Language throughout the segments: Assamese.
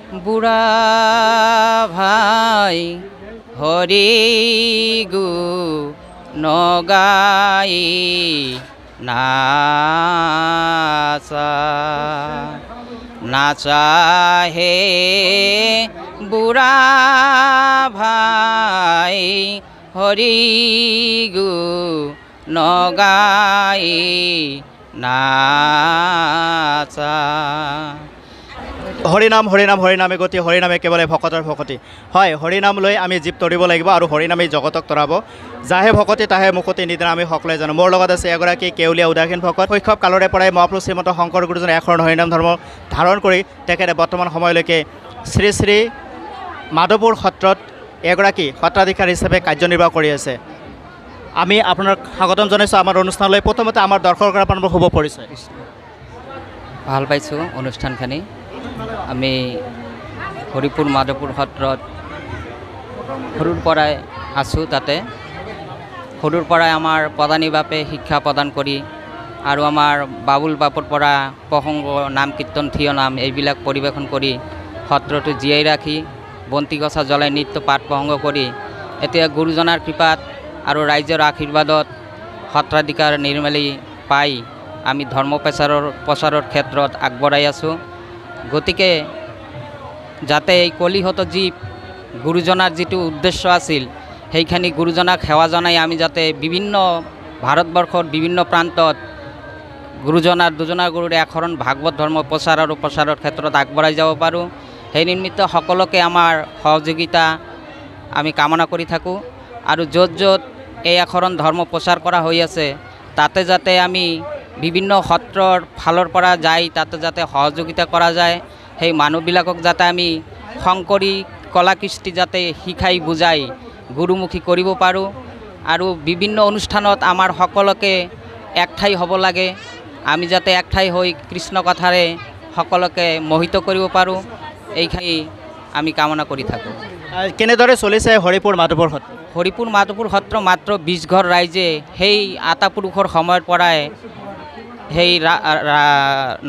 বুঢ়া ভাই হৰি গু নগাই নাচা নাচা হে বুঢ়া ভাই হৰি গু নগাই নাচা। হৰিনাম হৰিনাম হৰিনামে গতি হৰিনামে কেৱল ভকতৰ ভকতি। হয়, হৰিনাম লৈ আমি জীৱ তৰিব লাগিব আৰু হৰিনামে জগতক তৰাব। যাহে ভকতি তাহে মুকতি নিদিনা আমি সকলোৱে জানো। মোৰ লগত আছে এগৰাকী কেউলীয়া উদাসীন ভকত। শৈশৱ কালৰে পৰাই মহাপুৰুষ শ্ৰীমন্ত শংকৰ গুৰুজনে এখন হৰিনাম ধৰ্ম ধাৰণ কৰি তেখেতে বৰ্তমান সময়লৈকে শ্ৰী শ্ৰী মাধৱপুৰ সত্ৰত এগৰাকী সত্ৰাধিকাৰ হিচাপে কাৰ্যনিৰ্বাহ কৰি আছে। আমি আপোনাক স্বাগতম জনাইছোঁ আমাৰ অনুষ্ঠানলৈ। প্ৰথমতে আমাৰ দৰ্শকৰ আপোনালোকৰ শুভ পৰিচয়। ভাল পাইছোঁ অনুষ্ঠানখিনি। আমি হৰিপুৰ মাধৱপুৰ সত্ৰত সৰুৰ পৰাই আছোঁ। তাতে সৰুৰ পৰাই আমাৰ প্ৰধানী বাপে শিক্ষা প্ৰদান কৰি আৰু আমাৰ বাবুল বাপৰ পৰা প্ৰসংগ নাম কীৰ্তন থিয় নাম এইবিলাক পৰিৱেশন কৰি সত্ৰটো জীয়াই ৰাখি বন্তি গছা জ্বলাই নিত্য পাঠ প্ৰসংগ কৰি এতিয়া গুৰুজনাৰ কৃপাত আৰু ৰাইজৰ আশীৰ্বাদত সত্ৰাধিকাৰ নিৰ্মালি পাই আমি ধৰ্ম প্ৰচাৰৰ ক্ষেত্ৰত আগবঢ়াই আছোঁ। গতিকে যাতে এই কলিহত জীৱ গুৰুজনাৰ যিটো উদ্দেশ্য আছিল সেইখিনি গুৰুজনাক সেৱা জনাই আমি যাতে বিভিন্ন ভাৰতবৰ্ষৰ বিভিন্ন প্ৰান্তত গুৰুজনাৰ দুজনা গুৰুৰ একশৰণ ভাগৱত ধৰ্ম প্ৰচাৰৰ ক্ষেত্ৰত আগবঢ়াই যাব পাৰোঁ। সেই নিমিত্ত সকলোকে আমাৰ সহযোগিতা আমি কামনা কৰি থাকোঁ আৰু য'ত য'ত এই একশৰণ ধৰ্ম প্ৰচাৰ কৰা হৈ আছে তাতে যাতে আমি বিভিন্ন সত্ৰৰ ফালৰ পৰা যাই তাতে যাতে সহযোগিতা কৰা যায়। সেই মানুহবিলাকক যাতে আমি শংকৰী কলা কৃষ্টি যাতে শিকাই বুজাই গুৰুমুখী কৰিব পাৰোঁ আৰু বিভিন্ন অনুষ্ঠানত আমাৰ সকলোকে একঠাই হ'ব লাগে। আমি যাতে একঠাই হৈ কৃষ্ণ কথাৰে সকলোকে মোহিত কৰিব পাৰোঁ এইখিনি আমি কামনা কৰি থাকোঁ। কেনেদৰে চলিছে হৰিপুৰ মাধৱপুৰ সত্ৰ? হৰিপুৰ মাধৱপুৰ সত্ৰ মাত্ৰ 20 ঘৰ ৰাইজে সেই আতাপুৰুষৰ সময়ৰ পৰাই সেই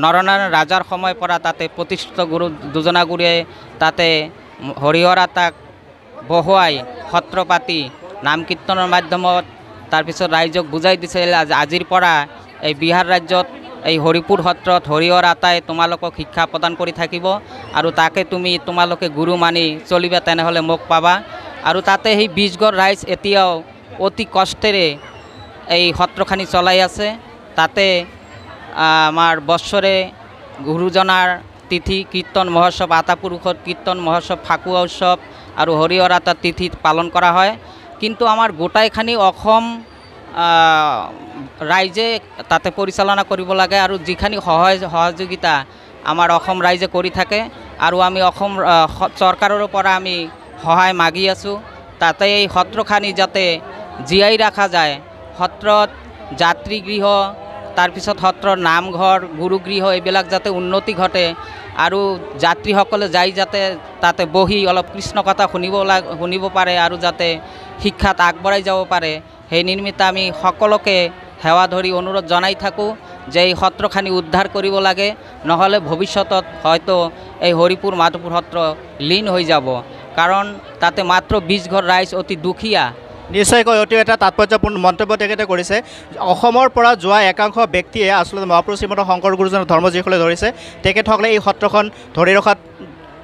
নৰনাৰায়ণ ৰাজাৰ সময়ৰ পৰা তাতে প্ৰতিষ্ঠিত গুৰু দুজনা গুৰুৱে তাতে হৰিহৰ আতাক বহুৱাই সত্ৰ পাতি নাম কীৰ্তনৰ মাধ্যমত তাৰপিছত ৰাইজক বুজাই দিছিল আজিৰ পৰা এই বিহাৰ ৰাজ্যত এই হৰিপুৰ সত্ৰত হৰিহৰ আতাই তোমালোকক শিক্ষা প্ৰদান কৰি থাকিব আৰু তাকে তোমালোকে গুৰু মানি চলিবা, তেনেহ'লে মোক পাবা। আৰু তাতে সেই 20 ঘৰ ৰাইজ এতিয়াও অতি কষ্টেৰে এই সত্ৰখানি চলাই আছে। তাতে আমাৰ বছৰে গুৰুজনাৰ তিথি কীৰ্তন মহোৎসৱ, আতাপুৰুষৰ কীৰ্তন মহোৎসৱ, ফাকুৱা উৎসৱ আৰু হৰিহৰ আতা তিথি পালন কৰা হয়। কিন্তু আমাৰ গোটাইখানি অসম ৰাইজে তাতে পৰিচালনা কৰিব লাগে আৰু যিখিনি সহযোগিতা আমাৰ অসম ৰাইজে কৰি থাকে আৰু আমি অসম চৰকাৰৰ পৰা আমি সহায় মাগি আছোঁ। তাতে এই সত্ৰখানি যাতে জীয়াই ৰখা যায়, সত্ৰত যাত্ৰীগৃহ তাৰপিছত সত্ৰৰ নামঘৰ গুৰুগৃহ এইবিলাক যাতে উন্নতি ঘটে আৰু যাত্ৰীসকলে যাই যাতে তাতে বহি অলপ কৃষ্ণ কথা শুনিব পাৰে আৰু যাতে শিক্ষাত আগবঢ়াই যাব পাৰে সেই নিমিত্তে আমি সকলোকে সেৱা ধৰি অনুৰোধ জনাই থাকোঁ যে এই সত্ৰখানি উদ্ধাৰ কৰিব লাগে, নহ'লে ভৱিষ্যতত হয়তো এই হৰিপুৰ মাধৱপুৰ সত্ৰ লীন হৈ যাব। কাৰণ তাতে মাত্ৰ 20 ঘৰ ৰাইজ অতি দুখীয়া। নিশ্চয়কৈ অতি এটা তাৎপৰ্যপূৰ্ণ মন্তব্য তেখেতে কৰিছে। অসমৰ পৰা যোৱা একাংশ ব্যক্তিয়ে আচলতে মহাপুৰুষ শ্ৰীমন্ত শংকৰ গুৰুজনাৰ ধৰ্ম যিসকলে ধৰিছে তেখেতসকলে এই সত্ৰখন ধৰি ৰখাত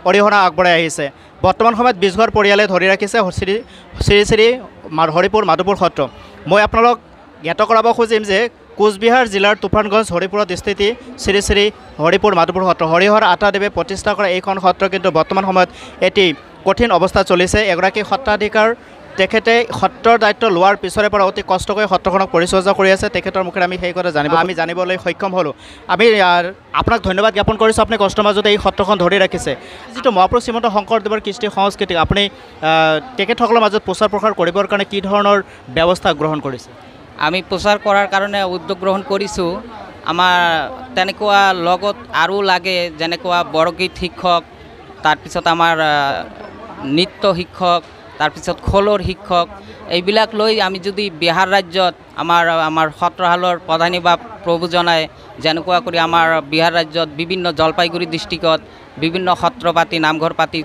অৰিহণা আগবঢ়াই আহিছে। বৰ্তমান সময়ত 20 ঘৰ পৰিয়ালে ধৰি ৰাখিছে শ্ৰী শ্ৰী হৰিপুৰ মাধৱপুৰ সত্ৰ। মই আপোনালোক জ্ঞাত কৰাব খুজিম যে কোচবিহাৰ জিলাৰ তুফানগঞ্জ হৰিপুৰত স্থিত শ্ৰী শ্ৰী হৰিপুৰ মাধৱপুৰ সত্ৰ। হৰিহৰ আতাদেৱে প্ৰতিষ্ঠা কৰা এইখন সত্ৰ কিন্তু বৰ্তমান সময়ত এটি কঠিন অৱস্থা চলিছে। এগৰাকী সত্ৰাধিকাৰ তেখেতে সত্ৰৰ দায়িত্ব লোৱাৰ পিছৰে পৰা অতি কষ্ট কৰি সত্ৰখনক পৰিচৰ্যা কৰি আছে। তেখেতৰ মুখেৰে আমি সেই কথা জানিবলৈ সক্ষম হ'লোঁ। আমি আপোনাক ধন্যবাদ জ্ঞাপন কৰিছোঁ, আপুনি কষ্টৰ মাজতে এই সত্ৰখন ধৰি ৰাখিছে। যিটো মহাপুৰুষ শ্ৰীমন্ত শংকৰদেৱৰ কৃষ্টি সংস্কৃতি আপুনি তেখেতসকলৰ মাজত প্ৰচাৰ প্ৰসাৰ কৰিবৰ কাৰণে কি ধৰণৰ ব্যৱস্থা গ্ৰহণ কৰিছে? আমি প্ৰচাৰ কৰাৰ কাৰণে উদ্যোগ গ্ৰহণ কৰিছোঁ। আমাৰ তেনেকুৱা লগত আৰু লাগে যেনেকুৱা বৰগীত শিক্ষক, তাৰপিছত আমাৰ নৃত্য শিক্ষক তাৰপিছত খোলৰ শিক্ষক এইবিলাক লৈ আমি যদি বিহাৰ ৰাজ্যত আমাৰ সত্ৰশালৰ প্ৰধানী বা প্ৰভুজনাই যেনেকুৱা কৰি আমাৰ বিহাৰ ৰাজ্যত বিভিন্ন জলপাইগুৰি ডিষ্ট্ৰিক্টত বিভিন্ন সত্ৰ পাতি নামঘৰ পাতি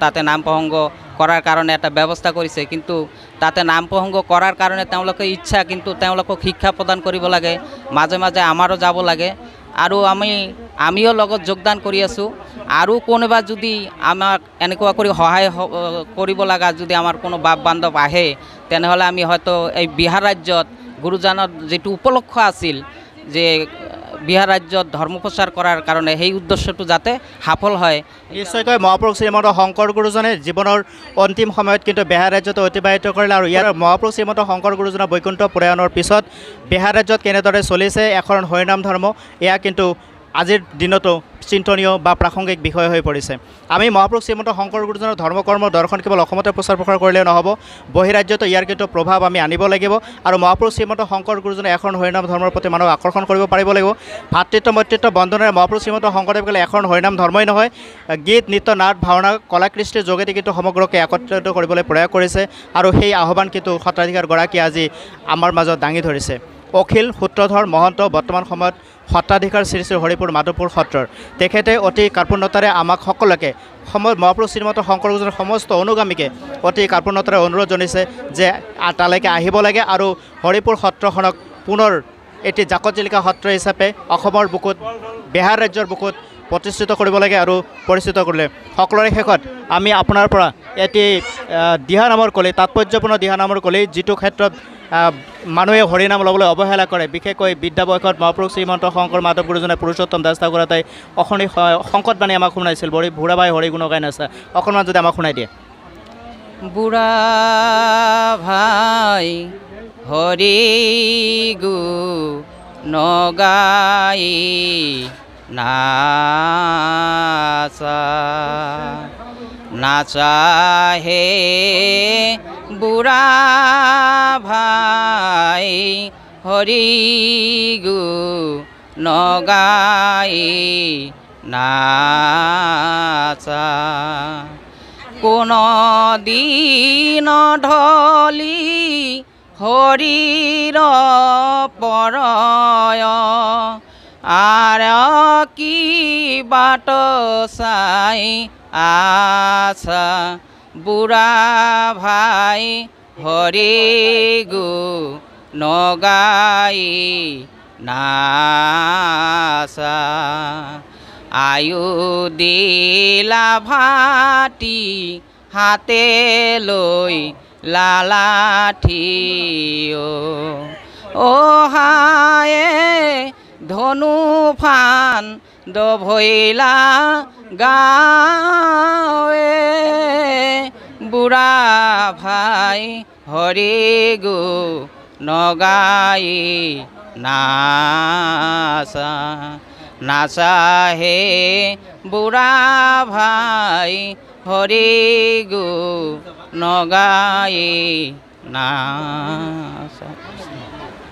তাতে নাম প্ৰসংগ কৰাৰ কাৰণে এটা ব্যৱস্থা কৰিছে কিন্তু তাতে নাম প্ৰসংগ কৰাৰ কাৰণে তেওঁলোকে ইচ্ছা কিন্তু তেওঁলোকক শিক্ষা প্ৰদান কৰিব লাগে মাজে মাজে আমাৰো যাব লাগে আৰু আমিও লগত যোগদান কৰি আছোঁ আৰু কোনোবা যদি আমাক এনেকুৱা কৰি সহায় কৰিব লগা যদি আমাৰ কোনো বাপ বান্ধৱ আহে তেনেহ'লে আমি হয়তো এই বিহাৰ ৰাজ্যত গুৰুজনাৰ যেটো উপলক্ষ আছিল যে বিহাৰ ৰাজ্যত ধৰ্ম প্ৰচাৰ কৰাৰ কাৰণে সেই উদ্দেশ্যটো যাতে সফল হয় নিশ্চয়কৈ মহাপুৰুষ শ্ৰীমন্ত শংকৰ গুৰুজনে জীৱনৰ অন্তিম সময়ত কিন্তু বিহাৰ ৰাজ্যত অতিবাহিত কৰিলে আৰু ইয়াৰ মহাপুৰুষ শ্ৰীমন্ত শংকৰ গুৰুজনৰ বৈকুণ্ঠ প্ৰয়াণৰ পিছত বিহাৰ ৰাজ্যত কেনেদৰে চলিছে এখন হৰিনাম ধৰ্ম এয়া কিন্তু আজিৰ দিনতো চিন্তনীয় বা প্ৰাসংগিক বিষয় হৈ পৰিছে আমি মহাপুৰুষ শ্ৰীমন্ত শংকৰ গুৰুজনৰ ধৰ্মকৰ্ম দৰ্শন কেৱল অসমতে প্ৰচাৰ প্ৰসাৰ কৰিলেও নহ'ব বহিৰাজ্যতো ইয়াৰ কিন্তু প্ৰভাৱ আমি আনিব লাগিব আৰু মহাপুৰুষ শ্ৰীমন্ত শংকৰ গুৰুজনে এখন হৰিনাম ধৰ্মৰ প্ৰতি মানুহক আকৰ্ষণ কৰিব পাৰিব লাগিব ভাতৃত্ব মৈত্ৰীত্ব বন্ধনেৰে মহাপুৰুষ শ্ৰীমন্ত শংকৰদেৱ ক'লে এখন হৰিনাম ধৰ্মই নহয় গীত নৃত্য নাট ভাওনা কলা কৃষ্টিৰ যোগেদি কিন্তু সমগ্ৰকে একত্ৰিত কৰিবলৈ প্ৰয়াস কৰিছে আৰু সেই আহ্বান কিন্তু সত্ৰাধিকাৰগৰাকীয়ে আজি আমাৰ মাজত দাঙি ধৰিছে অখিল সূত্ৰধৰ মহন্ত বৰ্তমান সময়ত সত্ৰাধিকাৰ শ্ৰী শ্ৰী হৰিপুৰ মাধৱপুৰ সত্ৰৰ তেখেতে অতি কাৰ্পণ্যতাৰে আমাক সকলোকে মহাপুৰুষ শ্ৰীমন্ত শংকৰ গুৰুজনৰ সমস্ত অনুগামীকে অতি কাৰ্পণ্যতাৰে অনুৰোধ জনাইছে যে তালৈকে আহিব লাগে আৰু হৰিপুৰ সত্ৰখনক পুনৰ এটি জাকত-জিলিকা সত্ৰ হিচাপে অসমৰ বুকুত বিহাৰ ৰাজ্যৰ বুকুত প্ৰতিষ্ঠিত কৰিব লাগে আৰু পৰিচিত কৰিলে সকলোৰে শেষত আমি আপোনাৰ পৰা এটি দিহানামৰ কলি তাৎপৰ্যপূৰ্ণ দিহানামৰ কলি যিটো ক্ষেত্ৰত মানুহে হৰিনাম ল'বলৈ অৱহেলা কৰে বিশেষকৈ বিদ্যা বয়সত মহাপুৰুষ শ্ৰীমন্ত শংকৰ মাধৱ গুৰুজনে পুৰুষোত্তম দাস ঠাকুৰতাই অখনি সংকটবাণী আমাক শুনাইছিল বুঢ়াবাই হৰি গুণ গাই নাচা অকণমান যদি আমাক শুনাই দিয়ে বুঢ়া ভাই হৰি গুণ গাই নাচা নাচা হে বুঢ়া ভাই হৰি গুণ গাই নাচা কোন দিন ঢলি হৰিৰ পৰয় আৰ কি বাট চাই আছা বুঢ়া ভাই হৰি গুণ গাই নাচা আয়ু দিলা ভাটি হাতে লৈ লালাঠি অ হায়ে ধনু ফান দভৈলা গাঁৱে বুঢ়া ভাই হৰি গুণ গাই নাচা নাচা হে বুঢ়া ভাই হৰি গুণ গাই নাচা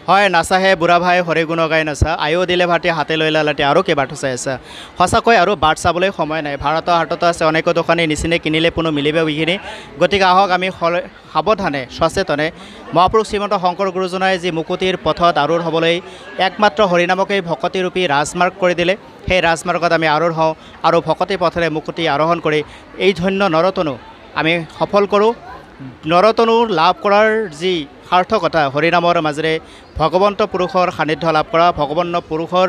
হয় নাচাহে বুঢ়া ভাই হৰি গুণ গাই নাচা আয়ু দিলে ভাটি হাতে লৈ লালাটি আৰু কেইবাৰ চাই আছে সঁচাকৈ আৰু বাট চাবলৈ সময় নাই ভাৰতৰ হাততো আছে অনেক দোকানী নিচিনে কিনিলে কোনো মিলিব বিঘিনি গতিকে আহক আমি সাৱধানে সচেতনে মহাপুৰুষ শ্ৰীমন্ত শংকৰ গুৰুজনাই যি মুকুতিৰ পথত আৰুঢ় হ'বলৈ একমাত্ৰ হৰিনামকেই ভকতিৰূপী ৰাজমাৰ্গ কৰি দিলে সেই ৰাজমাৰ্গত আমি আৰুঢ় হওঁ আৰু ভকতি পথেৰে মুকুতি আৰোহণ কৰি এই ধন্য নৰতনু আমি সফল কৰোঁ নৰতনু লাভ কৰাৰ যি সাৰ্থকতা হৰিনামৰ মাজেৰে ভগৱন্ত পুৰুষৰ সান্নিধ্য লাভ কৰা ভগৱন্ত পুৰুষৰ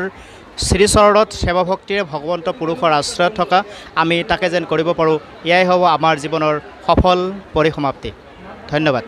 শ্ৰীচৰণত সেৱা ভক্তিৰে ভগৱন্ত পুৰুষৰ আশ্ৰয়ত থকা আমি তাকে যেন কৰিব পাৰোঁ এয়াই হ'ব আমাৰ জীৱনৰ সফল পৰিসমাপ্তি ধন্যবাদ।